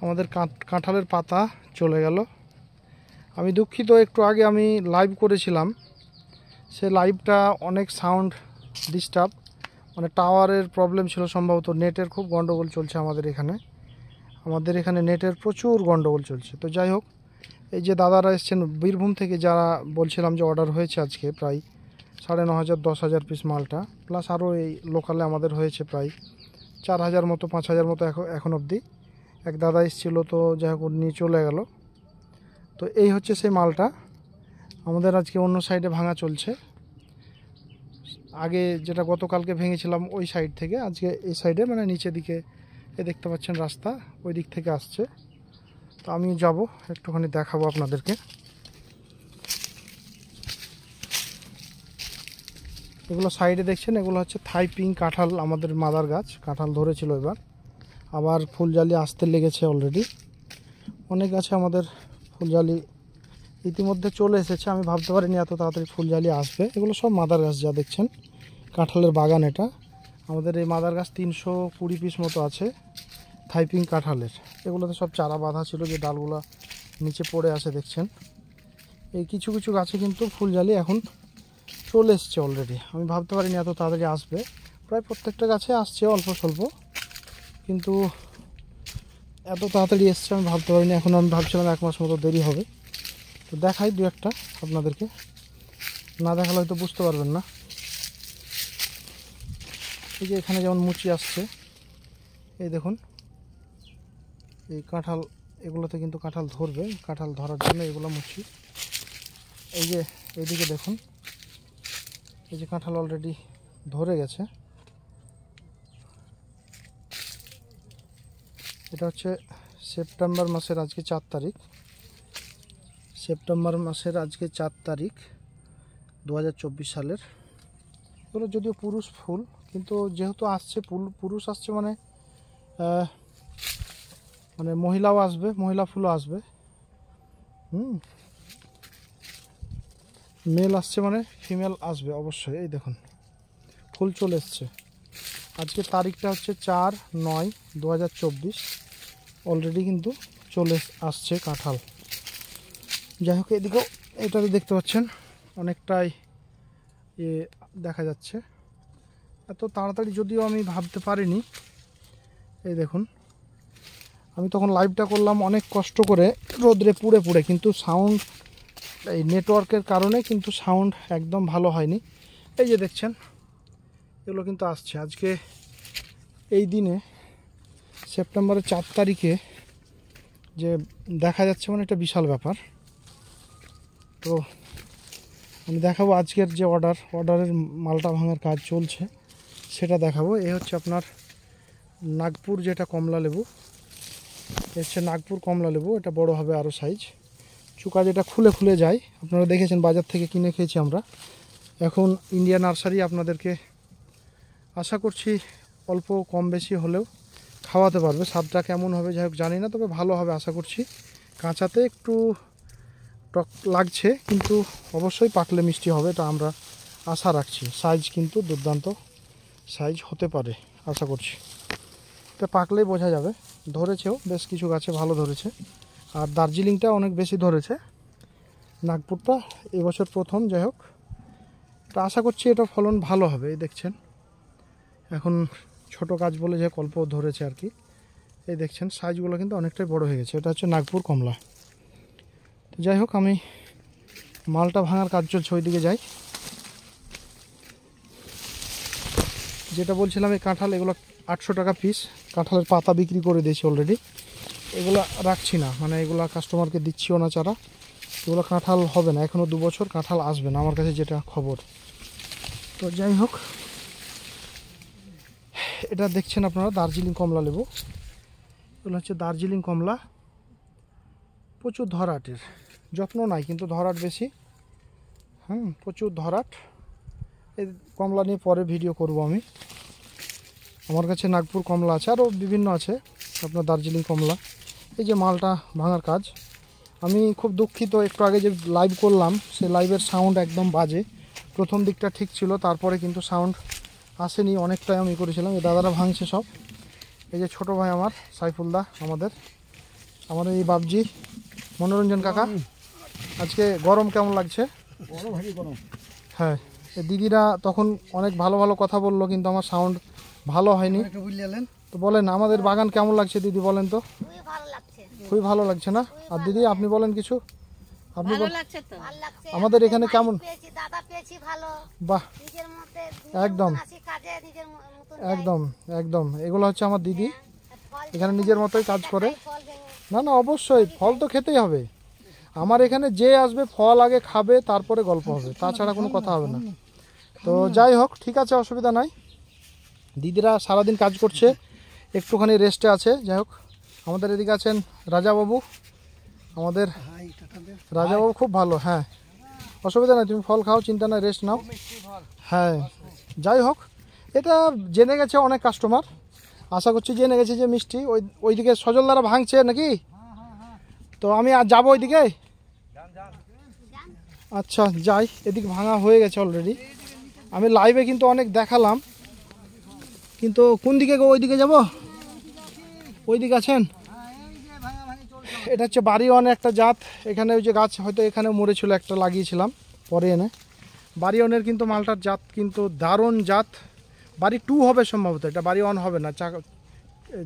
আমাদের কাঁঠালের পাতা চলে গেল। আমি দুঃখিত, একটু আগে আমি লাইভ করেছিলাম, সে লাইভটা অনেক সাউন্ড ডিস্টার্ব, মানে টাওয়ারের প্রবলেম ছিল, সম্ভবত নেটের খুব গন্ডগোল চলছে আমাদের এখানে নেটের প্রচুর গন্ডগোল চলছে। তো যাই হোক, এই যে দাদারা এসছেন বীরভূম থেকে, যারা বলছিলাম যে অর্ডার হয়েছে আজকে প্রায় 9,500 10,000 পিস মালটা, প্লাস আরও এই লোকালে আমাদের হয়েছে প্রায় 4,000 মতো 5,000 মতো এখন অবধি। এক দাদা এসেছিল, তো যাই হোক নিয়ে চলে গেল। তো এই হচ্ছে সেই মালটা আমাদের আজকে অন্য সাইডে ভাঙা চলছে। আগে যেটা গতকালকে ভেঙেছিলাম ওই সাইড থেকে, আজকে এই সাইডে মানে নিচের দিকে এ দেখতে পাচ্ছেন রাস্তা, ওই দিক থেকে আসছে। তো আমি যাব একটুখানি দেখাবো আপনাদেরকে। এগুলো সাইডে দেখছেন, এগুলো হচ্ছে থাই পিং কাঁঠাল, আমাদের মাদার গাছ কাঁঠাল ধরেছিল, এবার আবার ফুলজালি আসতে লেগেছে অলরেডি। অনেক গাছে আমাদের ফুলজালি ইতিমধ্যে চলে এসেছে, আমি ভাবতে পারিনি এত তাড়াতাড়ি ফুলজালি আসবে। এগুলো সব মাদার গাছ, যা দেখছেন কাঁঠালের বাগান এটা। আমাদের এই মাদার গাছ 320 পিস মতো আছে থাইপিং কাঁঠালের। এগুলোতে সব চারা বাঁধা ছিল, যে ডালগুলো নিচে পড়ে আসে দেখছেন। এই কিছু কিছু গাছে কিন্তু ফুলজালি এখন চলে এসছে অলরেডি, আমি ভাবতে পারিনি এত তাড়াতাড়ি আসবে। প্রায় প্রত্যেকটা গাছে আসছে অল্প স্বল্প, কিন্তু এত তাড়াতাড়ি এসছে আমি ভাবতে পারিনি। এখন আমি ভাবছিলাম 1 মাস মতো দেরি হবে। তো দেখাই দু একটা আপনাদেরকে, না দেখালে হয়তো বুঝতে পারবেন না। এই যে এখানে যেমন মুচি আসছে, এই দেখুন এই কাঁঠাল, এগুলোতে কিন্তু কাঁঠাল ধরবে, কাঁঠাল ধরার জন্য এগুলো মুচি। এই যে এইদিকে দেখুন, এই যে কাঁঠাল অলরেডি ধরে গেছে। এটা হচ্ছে সেপ্টেম্বর মাসের আজকে 4 তারিখ, সেপ্টেম্বর মাসের আজকে 4 তারিখ 2024 সালের। এগুলো যদিও পুরুষ ফুল, কিন্তু যেহেতু আসছে পুরুষ আসছে মানে মানে মহিলাও আসবে, মহিলা ফুলও আসবে। মেল আসছে মানে ফিমেল আসবে অবশ্যই। এই দেখুন ফুল চলে এসছে। আজকে তারিখটা হচ্ছে 4/9/2024, অলরেডি কিন্তু চলে আসছে কাঁঠাল। যাই হোক, এদিকেও এটাতে দেখতে পাচ্ছেন অনেকটাই দেখা যাচ্ছে। এত তাড়াতাড়ি যদিও আমি ভাবতে পারিনি। এই দেখুন, আমি তখন লাইভটা করলাম অনেক কষ্ট করে রোদ্রে পুড়ে, কিন্তু সাউন্ড, এই নেটওয়ার্কের কারণে কিন্তু সাউন্ড একদম ভালো হয়নি। এই যে দেখছেন এগুলো কিন্তু আসছে আজকে এই দিনে, সেপ্টেম্বরের 4 তারিখে যে দেখা যাচ্ছে, মানে এটা বিশাল ব্যাপার। তো আমি দেখাবো আজকের যে অর্ডারের মালটা ভাঙার কাজ চলছে সেটা দেখাবো। এই হচ্ছে আপনার নাগপুর, যেটা কমলা লেবু, হচ্ছে নাগপুর কমলা লেবু। এটা বড় হবে আরও সাইজ, চুকা যেটা খুলে যায়, আপনারা দেখেছেন বাজার থেকে কিনে খেয়েছি আমরা। এখন ইন্ডিয়া নার্সারি আপনাদেরকে আশা করছি অল্প কম বেশি হলেও খাওয়াতে পারবে। স্বাদটা কেমন হবে যাই হোক জানি না, তবে ভালো হবে আশা করছি। কাঁচাতে একটু টক লাগছে, কিন্তু অবশ্যই পাকলে মিষ্টি হবে, এটা আমরা আশা রাখছি। সাইজ কিন্তু দুর্দান্ত সাইজ হতে পারে আশা করছি, এটা পাকলেই বোঝা যাবে। ধরেছেও বেশ কিছু গাছে ভালো ধরেছে, আর দার্জিলিংটা অনেক বেশি ধরেছে। নাগপুরটা এবছর প্রথম, যাই হোক এটা আশা করছি এটা ফলন ভালো হবে। এই দেখছেন এখন ছোট গাছ বলে যে অল্প ধরেছে আর কি। এই দেখছেন সাইজগুলো কিন্তু অনেকটাই বড় হয়ে গেছে। এটা হচ্ছে নাগপুর কমলা। তো যাই হোক, আমি মালটা ভাঙার কাজ চলছে, ওইদিকে যাই। যেটা বলছিলাম এই কাঁঠাল, এগুলো 800 টাকা পিস। কাঁঠালের পাতা বিক্রি করে দিয়েছি অলরেডি, এগুলো রাখছি না, মানে এগুলো কাস্টমারকে দিচ্ছিও না চারা। এগুলো কাঁঠাল হবে না, এখনও 2 বছর কাঁঠাল আসবে না আমার কাছে যেটা খবর। তো যাই হোক, এটা দেখছেন আপনারা দার্জিলিং কমলা লেবু, এগুলো হচ্ছে দার্জিলিং কমলা। প্রচুর ধরাটের, যত্ন নাই কিন্তু ধরাট বেশি। প্রচুর ধরাট। এই কমলা নিয়ে পরে ভিডিও করব আমি। আমার কাছে নাগপুর কমলা আছে, আরও বিভিন্ন আছে আপনার দার্জিলিং কমলা। এই যে মালটা ভাঙার কাজ, আমি খুব দুঃখিত, একটু আগে যে লাইভ করলাম সে লাইভের সাউন্ড একদম বাজে। প্রথম দিকটা ঠিক ছিল, তারপরে কিন্তু সাউন্ড আসেনি, অনেকটাই আমি করেছিলাম। এই দাদারা ভাঙছে সব। এই যে ছোট ভাই আমার সাইফুলদা আমাদের, আমার এই বাবজি মনোরঞ্জন কাকা, আজকে গরম কেমন লাগছে? হ্যাঁ, দিদিরা তখন অনেক ভালো ভালো কথা বললো, কিন্তু আমার সাউন্ড ভালো হয়নি। তো বলেন আমাদের বাগান কেমন লাগছে দিদি, বলেন তো। খুবই ভালো লাগছে না? আর দিদি আপনি বলেন কিছু। আপনি আমাদের এখানে কেমন? বাহ, একদম একদম একদম। এগুলো হচ্ছে আমার দিদি, এখানে নিজের মতোই কাজ করে। না না, অবশ্যই ফল তো খেতেই হবে। আমার এখানে যে আসবে ফল আগে খাবে, তারপরে গল্প হবে, তাছাড়া কোনো কথা হবে না। তো যাই হোক, ঠিক আছে, অসুবিধা নাই। দিদিরা সারাদিন কাজ করছে, একটুখানি রেস্টে আছে। যাই হোক, আমাদের এদিকে আছেন রাজাবাবু, আমাদের রাজাবাবু খুব ভালো। হ্যাঁ, অসুবিধা নাই, তুমি ফল খাও, চিন্তা নাই, রেস্ট নাও। হ্যাঁ, যাই হোক, এটা জেনে গেছে অনেক কাস্টমার, আশা করছি জেনে গেছে যে মিষ্টি। ওইদিকে সজল দ্বারা ভাঙছে নাকি? তো আমি আর যাবো ওইদিকে। আচ্ছা যাই, এদিকে ভাঙা হয়ে গেছে অলরেডি। আমি লাইভে কিন্তু অনেক দেখালাম, কিন্তু কোন দিকে গো? ওইদিকে যাব? ওইদিকে আছেন? এটা হচ্ছে বাড়িওয়ানের একটা জাত। এখানে ওই যে গাছ হয়তো এখানে মরেছিল, একটা লাগিয়েছিলাম পরে এনে। বাড়িওয়ানের কিন্তু মালটার জাত কিন্তু দারুণ জাত। বাড়ি 2 হবে সম্ভবত, এটা বাড়িওয়ান হবে না।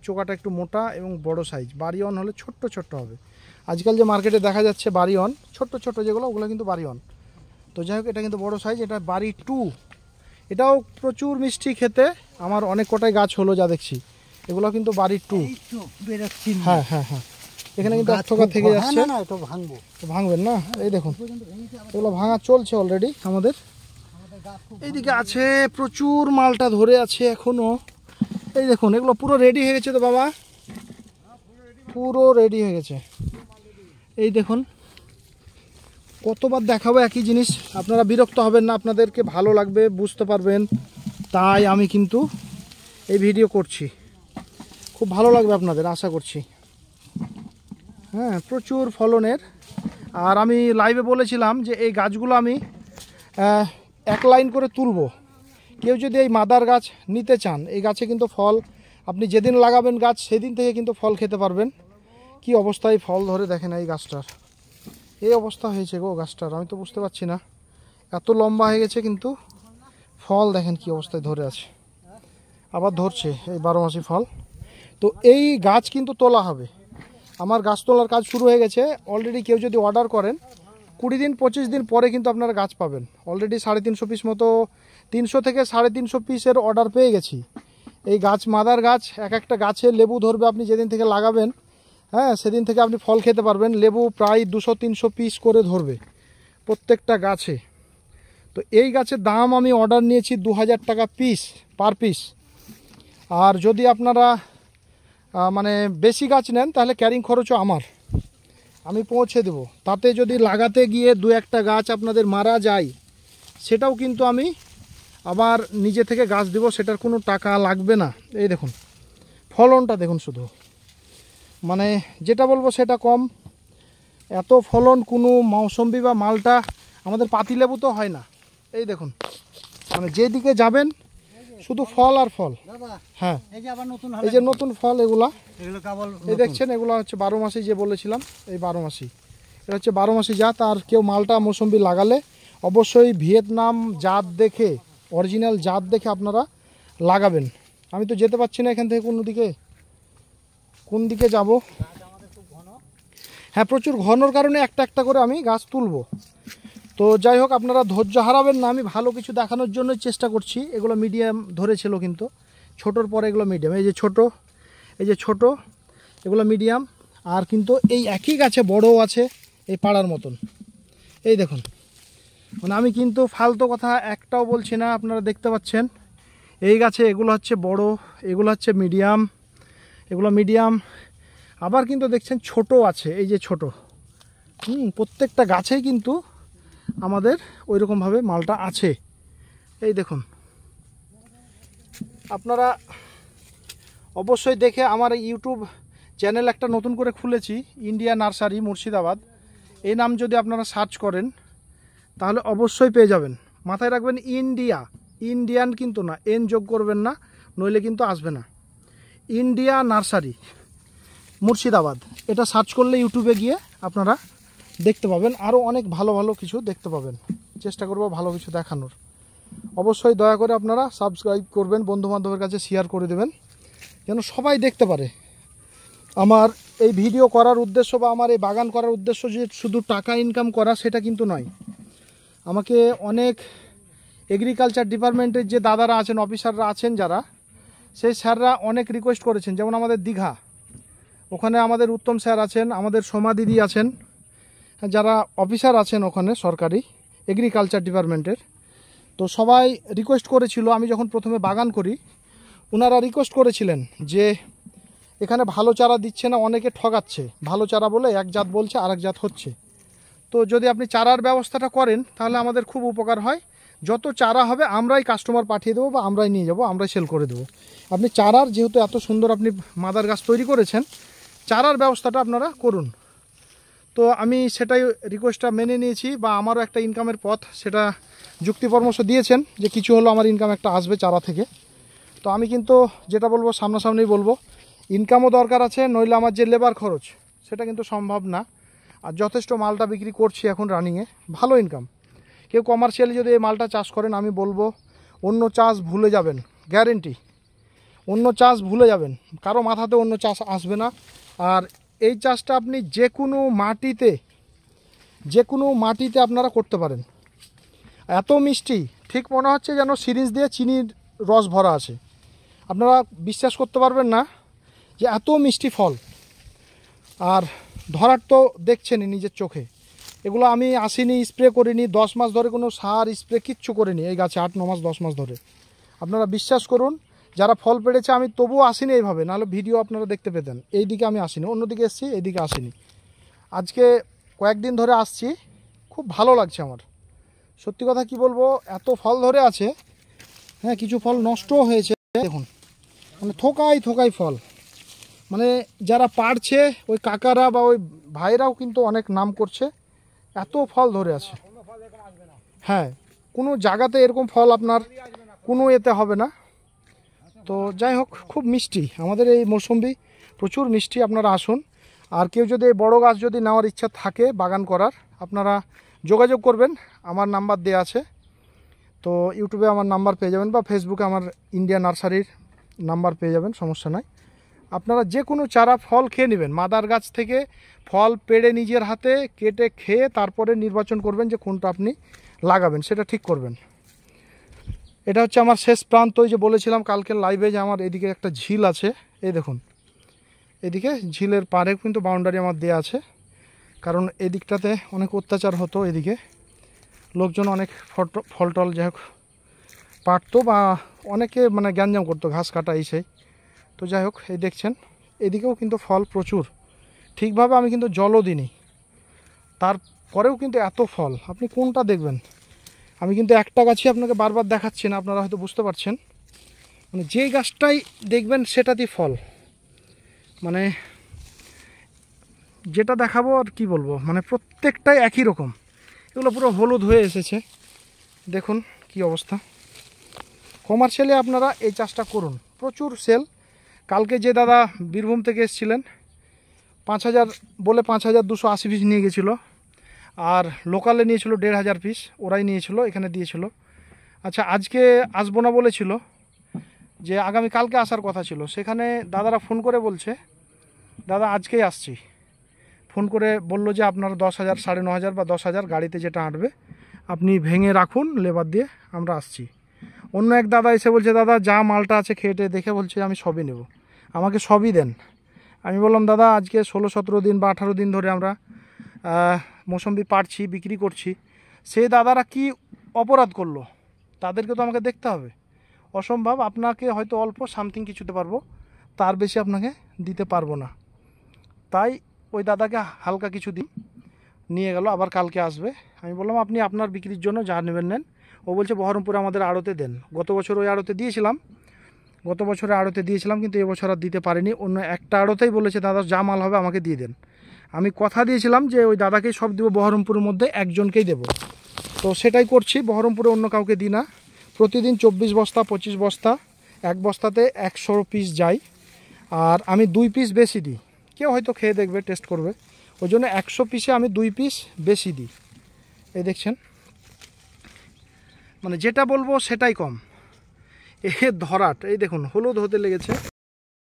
চোকাটা একটু মোটা এবং বড় সাইজ। বাড়িওয়ান হলে ছোট্ট ছোট্ট হবে। আজকাল যে মার্কেটে দেখা যাচ্ছে বাড়িওয়ান ছোট্ট ছোট্ট যেগুলো, ওগুলো কিন্তু বাড়িওয়ান। তো যাই হোক, এটা কিন্তু বড় সাইজ, এটা বাড়ি 2। এটাও প্রচুর মিষ্টি খেতে। আমার অনেক কটাই গাছ হলো যা দেখছি, এগুলো কিন্তু বাড়ি 2। হ্যাঁ হ্যাঁ হ্যাঁ, এখানে কিন্তু একটা থেকে যাচ্ছে। ভাঙবেন না? এই দেখুন, এগুলো ভাঙা চলছে অলরেডি আমাদের। এইদিকে আছে প্রচুর, মালটা ধরে আছে এখনো। এই দেখুন, এগুলো পুরো রেডি হয়ে গেছে তো বাবা, পুরো রেডি হয়ে গেছে। এই দেখুন, কতবার দেখাবো একই জিনিস, আপনারা বিরক্ত হবেন না, আপনাদেরকে ভালো লাগবে, বুঝতে পারবেন, তাই আমি কিন্তু এই ভিডিও করছি। খুব ভালো লাগবে আপনাদের, আশা করছি। হ্যাঁ, প্রচুর ফলনের। আর আমি লাইভে বলেছিলাম যে এই গাছগুলো আমি 1 লাইন করে তুলবো। কেউ যদি এই মাদার গাছ নিতে চান, এই গাছে কিন্তু ফল আপনি যেদিন লাগাবেন গাছ, সেদিন থেকে কিন্তু ফল খেতে পারবেন। কি অবস্থায় ফল ধরে দেখেন এই গাছটার, এই অবস্থা হয়েছে গো গাছটার। আমি তো বুঝতে পারছি না, এত লম্বা হয়ে গেছে, কিন্তু ফল দেখেন কি অবস্থায় ধরে আছে, আবার ধরছে এই 12 মাসি ফল। তো এই গাছ কিন্তু তোলা হবে, আমার গাছ তোলার কাজ শুরু হয়ে গেছে অলরেডি। কেউ যদি অর্ডার করেন 20 দিন 25 দিন পরে কিন্তু আপনারা গাছ পাবেন। অলরেডি 350 পিস মতো, 300 থেকে 350 পিসের অর্ডার পেয়ে গেছি। এই গাছ মাদার গাছ, এক একটা গাছে লেবু ধরবে, আপনি যেদিন থেকে লাগাবেন, হ্যাঁ, সেদিন থেকে আপনি ফল খেতে পারবেন। লেবু প্রায় 200-300 পিস করে ধরবে প্রত্যেকটা গাছে। তো এই গাছের দাম আমি অর্ডার নিয়েছি 2000 টাকা পিস, পার পিস। আর যদি আপনারা মানে বেশি গাছ নেন, তাহলে ক্যারিং খরচও আমার, আমি পৌঁছে দেব। তাতে যদি লাগাতে গিয়ে 2-1টা গাছ আপনাদের মারা যায়, সেটাও কিন্তু আমি আবার নিজে থেকে গাছ দেব, সেটার কোনো টাকা লাগবে না। এই দেখুন ফলনটা দেখুন, শুধু মানে যেটা বলবো সেটা কম। এত ফলন কোনো মৌসম্বি বা মালটা আমাদের পাতিলেবু তো হয় না। এই দেখুন, মানে যেদিকে যাবেন শুধু ফল আর ফল। হ্যাঁ, এই যে নতুন ফল, এগুলা এই দেখছেন, এগুলো হচ্ছে 12 মাসি যে বলেছিলাম, এই 12 মাসি। এটা হচ্ছে 12 মাসি জাত। আর কেউ মালটা মৌসম্বি লাগালে অবশ্যই ভিয়েতনাম জাত দেখে, অরিজিনাল জাত দেখে আপনারা লাগাবেন। আমি তো যেতে পারছি না এখান থেকে, কোন দিকে যাব? হ্যাঁ, প্রচুর ঘনর কারণে একটা একটা করে আমি গাছ তুলব। তো যাই হোক, আপনারা ধৈর্য হারাবেন না, আমি ভালো কিছু দেখানোর জন্যই চেষ্টা করছি। এগুলো মিডিয়াম ধরেছিল, কিন্তু ছোটোর পরে এগুলো মিডিয়াম। এই যে ছোট, এই যে ছোট, এগুলো মিডিয়াম। আর কিন্তু এই একই গাছে বড়ও আছে, এই পাড়ার মতন। এই দেখুন, মানে আমি কিন্তু ফালতু কথা একটাও বলছি না, আপনারা দেখতে পাচ্ছেন। এই গাছে এগুলো হচ্ছে বড়, এগুলো হচ্ছে মিডিয়াম, এগুলো মিডিয়াম। আবার কিন্তু দেখছেন ছোট আছে, এই যে ছোট। প্রত্যেকটা গাছেই কিন্তু আমাদের ওইরকমভাবে মালটা আছে। এই দেখুন, আপনারা অবশ্যই দেখে, আমার ইউটিউব চ্যানেল একটা নতুন করে খুলেছি, ইন্ডিয়া নার্সারি মুর্শিদাবাদ। এই নাম যদি আপনারা সার্চ করেন, তাহলে অবশ্যই পেয়ে যাবেন। মাথায় রাখবেন, ইন্ডিয়ান কিন্তু না, এন যোগ করবেন না, নইলে কিন্তু আসবে না। ইন্ডিয়া নার্সারি, মুর্শিদাবাদ, এটা সার্চ করলে ইউটিউবে গিয়ে আপনারা দেখতে পাবেন। আরও অনেক ভালো ভালো কিছু দেখতে পাবেন, চেষ্টা করব ভালো কিছু দেখানোর। অবশ্যই দয়া করে আপনারা সাবস্ক্রাইব করবেন, বন্ধুবান্ধবের কাছে শেয়ার করে দেবেন, যেন সবাই দেখতে পারে। আমার এই ভিডিও করার উদ্দেশ্য বা আমার এই বাগান করার উদ্দেশ্য যে শুধু টাকা ইনকাম করা, সেটা কিন্তু নয়। আমাকে অনেক এগ্রিকালচার ডিপার্টমেন্টের যে দাদারা আছেন, অফিসাররা আছেন যারা, সেই স্যাররা অনেক রিকোয়েস্ট করেছেন। যেমন আমাদের দীঘা, ওখানে আমাদের উত্তম স্যার আছেন, আমাদের সোমা দিদি আছেন, যারা অফিসার আছেন ওখানে সরকারি এগ্রিকালচার ডিপার্টমেন্টের। তো সবাই রিকোয়েস্ট করেছিল, আমি যখন প্রথমে বাগান করি ওনারা রিকোয়েস্ট করেছিলেন যে এখানে ভালো চারা দিচ্ছে না, অনেকে ঠগাচ্ছে, ভালো চারা বলে এক জাত বলছে আরেক জাত হচ্ছে। তো যদি আপনি চারার ব্যবস্থাটা করেন তাহলে আমাদের খুব উপকার হয়। যত চারা হবে আমরাই কাস্টমার পাঠিয়ে দেবো বা আমরাই নিয়ে যাব, আমরাই সেল করে দেবো। আপনি চারার, যেহেতু এত সুন্দর আপনি মাদার গাছ তৈরি করেছেন, চারার ব্যবস্থাটা আপনারা করুন। তো আমি সেটাই রিকোয়েস্টটা মেনে নিয়েছি, বা আমারও একটা ইনকামের পথ, সেটা যুক্তি পরামর্শ দিয়েছেন যে কিছু হলো আমার ইনকাম একটা আসবে চারা থেকে। তো আমি কিন্তু যেটা বলবো সামনাসামনি বলবো, ইনকামও দরকার আছে, নইলে আমার যে লেবার খরচ সেটা কিন্তু সম্ভব না। আর যথেষ্ট মালটা বিক্রি করছি এখন রানিংয়ে, ভালো ইনকাম। কেউ কমার্শিয়ালি যদি এই মালটা চাষ করেন, আমি বলবো অন্য চাষ ভুলে যাবেন, গ্যারেন্টি। অন্য চাষ ভুলে যাবেন, কারো মাথাতে অন্য চাষ আসবে না। আর এই চাষটা আপনি যে কোনো মাটিতে আপনারা করতে পারেন। এত মিষ্টি, ঠিক মনে হচ্ছে যেন সিরিঞ্জ দিয়ে চিনির রস ভরা আছে। আপনারা বিশ্বাস করতে পারবেন না যে এত মিষ্টি ফল। আর ধরার তো দেখছেনই নিজের চোখে। এগুলো আমি আসিনি, স্প্রে করিনি, 10 মাস ধরে কোনো সার স্প্রে কিচ্ছু করিনি এই গাছে, 8-9 মাস 10 মাস ধরে। আপনারা বিশ্বাস করুন, যারা ফল পেড়েছে, আমি তবুও আসিনি এইভাবে, নাহলে ভিডিও আপনারা দেখতে পেতেন। এই দিকে আমি আসিনি, অন্যদিকে এসেছি, এইদিকে আসিনি। আজকে কয়েকদিন ধরে আসছি, খুব ভালো লাগছে আমার। সত্যি কথা কি বলবো, এত ফল ধরে আছে। হ্যাঁ, কিছু ফল নষ্টও হয়েছে দেখুন, মানে থোকাই ফল। মানে যারা পারছে ওই কাকারা বা ওই ভাইরাও কিন্তু অনেক নাম করছে, এত ফল ধরে আছে। হ্যাঁ, কোনো জায়গাতে এরকম ফল আপনার কোনো এতে হবে না। তো যাই হোক, খুব মিষ্টি আমাদের এই মৌসুম্বি, প্রচুর মিষ্টি। আপনারা আসুন। আর কেউ যদি এই বড়ো গাছ যদি নেওয়ার ইচ্ছা থাকে বাগান করার, আপনারা যোগাযোগ করবেন, আমার নাম্বার দেওয়া আছে। তো ইউটিউবে আমার নাম্বার পেয়ে যাবেন, বা ফেসবুকে আমার ইন্ডিয়া নার্সারির নাম্বার পেয়ে যাবেন, সমস্যা নাই। আপনারা যে কোনো চারা ফল খেয়ে নেবেন, মাদার গাছ থেকে ফল পেড়ে নিজের হাতে কেটে খেয়ে তারপরে নির্বাচন করবেন যে কোনটা আপনি লাগাবেন, সেটা ঠিক করবেন। এটা হচ্ছে আমার শেষ প্রান্ত। ওই যে বলেছিলাম কালকের লাইভে যে আমার এদিকে একটা ঝিল আছে, এই দেখুন, এদিকে ঝিলের পাড়ে কিন্তু বাউন্ডারি আমার দেওয়া আছে। কারণ এদিকটাতে অনেক অত্যাচার হতো, এদিকে লোকজন অনেক ফলটল যাই হোক পারতো, বা অনেকে মানে গ্যাঞ্জাম করতো, ঘাস কাটা এই সেই। তো যাই হোক, এই দেখছেন এদিকেও কিন্তু ফল প্রচুর। ঠিকভাবে আমি কিন্তু জলও দিইনি, তারপরেও কিন্তু এত ফল। আপনি কোনটা দেখবেন? আমি কিন্তু একটা গাছই আপনাকে বারবার দেখাচ্ছি না, আপনারা হয়তো বুঝতে পারছেন। মানে যেই গাছটাই দেখবেন সেটাতেই ফল। মানে যেটা দেখাবো আর কি বলবো, মানে প্রত্যেকটাই একই রকম। এগুলো পুরো হলুদ হয়ে এসেছে, দেখুন কি অবস্থা। কমার্শিয়ালি আপনারা এই চাষটা করুন, প্রচুর সেল। কালকে যে দাদা বীরভূম থেকে এসেছিলেন, 5000 বলে 5280 পিস নিয়ে গেছিলো। আর লোকালে নিয়েছিল 1500 পিস, ওরাই নিয়েছিল, এখানে দিয়েছিল। আচ্ছা, আজকে আসবো না বলেছিল, যে আগামী কালকে আসার কথা ছিল। সেখানে দাদারা ফোন করে বলছে, দাদা আজকেই আসছি। ফোন করে বলল যে আপনার 10,000, 9,500 বা 10,000 গাড়িতে যেটা আঁটবে আপনি ভেঙে রাখুন, লেবার দিয়ে আমরা আসছি। অন্য এক দাদা এসে বলছে, দাদা যা মালটা আছে খেটে দেখে বলছে আমি সবই নেব, আমাকে সবই দেন। আমি বললাম, দাদা আজকে 16-17 দিন বা 18 দিন ধরে আমরা মৌসুম্বি পাড়ছি, বিক্রি করছি। সেই দাদারা কি অপরাধ করলো, তাদেরকে তো আমাকে দেখতে হবে। অসম্ভব। আপনাকে হয়তো অল্প সামথিং কিছু দিতে পারবো, তার বেশি আপনাকে দিতে পারবো না। তাই ওই দাদাকে হালকা কিছু দিন, নিয়ে গেল, আবার কালকে আসবে। আমি বললাম আপনি আপনার বিক্রির জন্য যা নেবেন নেন। ও বলছে বহরমপুরে আমাদের আড়তে দেন। গত বছর ওই আড়তে দিয়েছিলাম, কিন্তু এবছর আর দিতে পারিনি। অন্য একটা আড়তেই বলেছে, দাদা যা মাল হবে আমাকে দিয়ে দেন। আমি কথা দিয়েছিলাম যে ওই দাদাকেই সব দেবো, বহরমপুরের মধ্যে একজনকেই দেব। তো সেটাই করছি, বহরমপুরে অন্য কাউকে দিই না। প্রতিদিন 24 বস্তা 25 বস্তা, এক বস্তাতে 100 পিস যায়। আর আমি 2 পিস বেশি দিই, কেউ হয়তো খেয়ে দেখবে, টেস্ট করবে, ওই জন্য 100 পিসে আমি 2 পিস বেশি দিই। এই দেখছেন, মানে যেটা বলবো সেটাই কম। এ ধরাট, এই দেখুন হলুদ হতে লেগেছে।